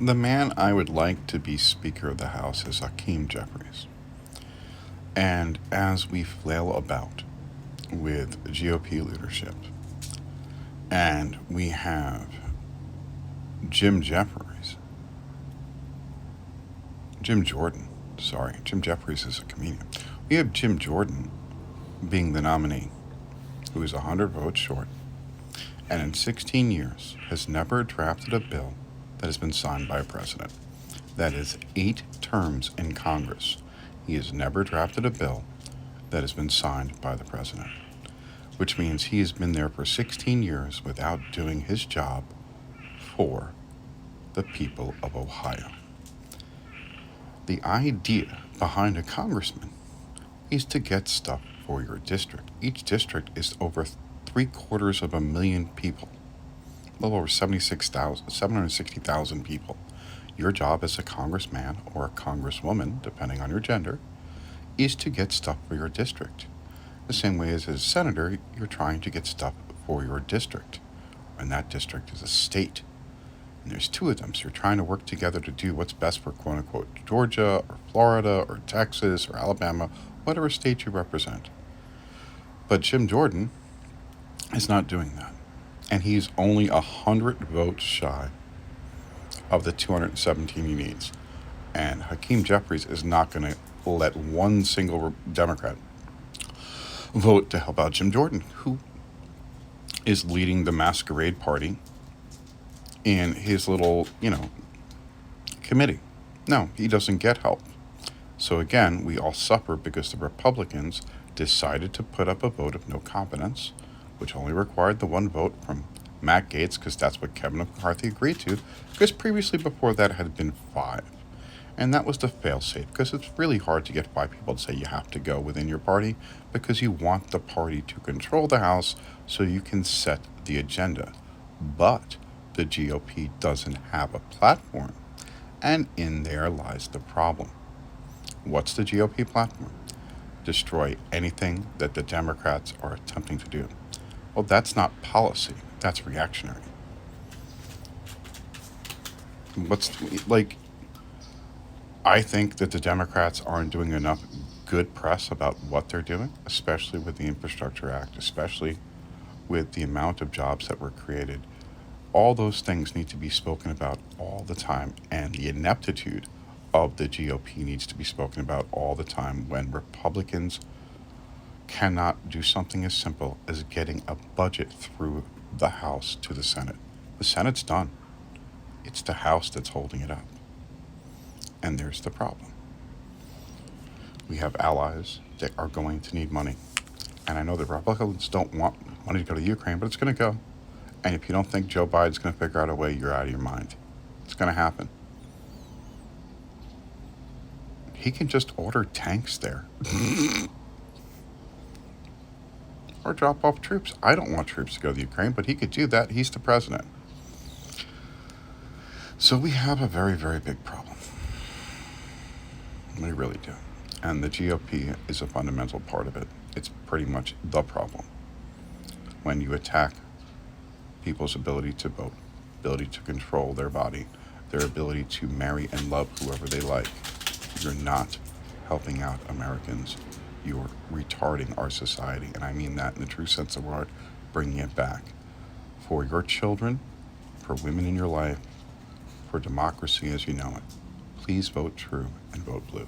The man I would like to be Speaker of the House is Hakeem Jeffries. And as we flail about with GOP leadership, and we have Jim Jeffries, Jim Jordan, sorry, Jim Jeffries is a comedian. We have Jim Jordan being the nominee, who is 100 votes short, and in 16 years has never drafted a bill that has been signed by a president. That is 8 terms in Congress. He has never drafted a bill that has been signed by the president, which means he has been there for 16 years without doing his job for the people of Ohio. The idea behind a congressman is to get stuff for your district. Each district is over 750,000 people, a little over 760,000 people. Your job as a congressman or a congresswoman, depending on your gender, is to get stuff for your district. The same way as a senator, you're trying to get stuff for your district. And that district is a state. And there's 2 of them, so you're trying to work together to do what's best for quote unquote Georgia or Florida or Texas or Alabama, whatever state you represent. But Jim Jordan is not doing that. And he's only 100 votes shy of the 217 he needs. And Hakeem Jeffries is not going to let one single Democrat vote to help out Jim Jordan, who is leading the masquerade party in his little, committee. No, he doesn't get help. So again, we all suffer because the Republicans decided to put up a vote of no confidence, which only required the 1 vote from Matt Gaetz, because that's what Kevin McCarthy agreed to, because previously before that had been 5. And that was the fail-safe, because it's really hard to get 5 people to say you have to go within your party, because you want the party to control the House so you can set the agenda. But the GOP doesn't have a platform, and in there lies the problem. What's the GOP platform? Destroy anything that the Democrats are attempting to do. Well, that's not policy, that's reactionary. I think that the Democrats aren't doing enough good press about what they're doing, especially with the Infrastructure Act, especially with the amount of jobs that were created. All those things need to be spoken about all the time, and the ineptitude of the GOP needs to be spoken about all the time when Republicans cannot do something as simple as getting a budget through the House to the Senate. The Senate's done. It's the House that's holding it up. And there's the problem. We have allies that are going to need money. And I know the Republicans don't want money to go to Ukraine, but it's going to go. And if you don't think Joe Biden's going to figure out a way, you're out of your mind. It's going to happen. He can just order tanks there. Or drop off troops. I don't want troops to go to Ukraine, but he could do that. He's the president. So we have a very, very big problem. We really do. And the GOP is a fundamental part of it. It's pretty much the problem. When you attack people's ability to vote, ability to control their body, their ability to marry and love whoever they like, you're not helping out Americans. You're retarding our society. And I mean that in the true sense of the word, bringing it back. For your children, for women in your life, for democracy as you know it, please vote true and vote blue.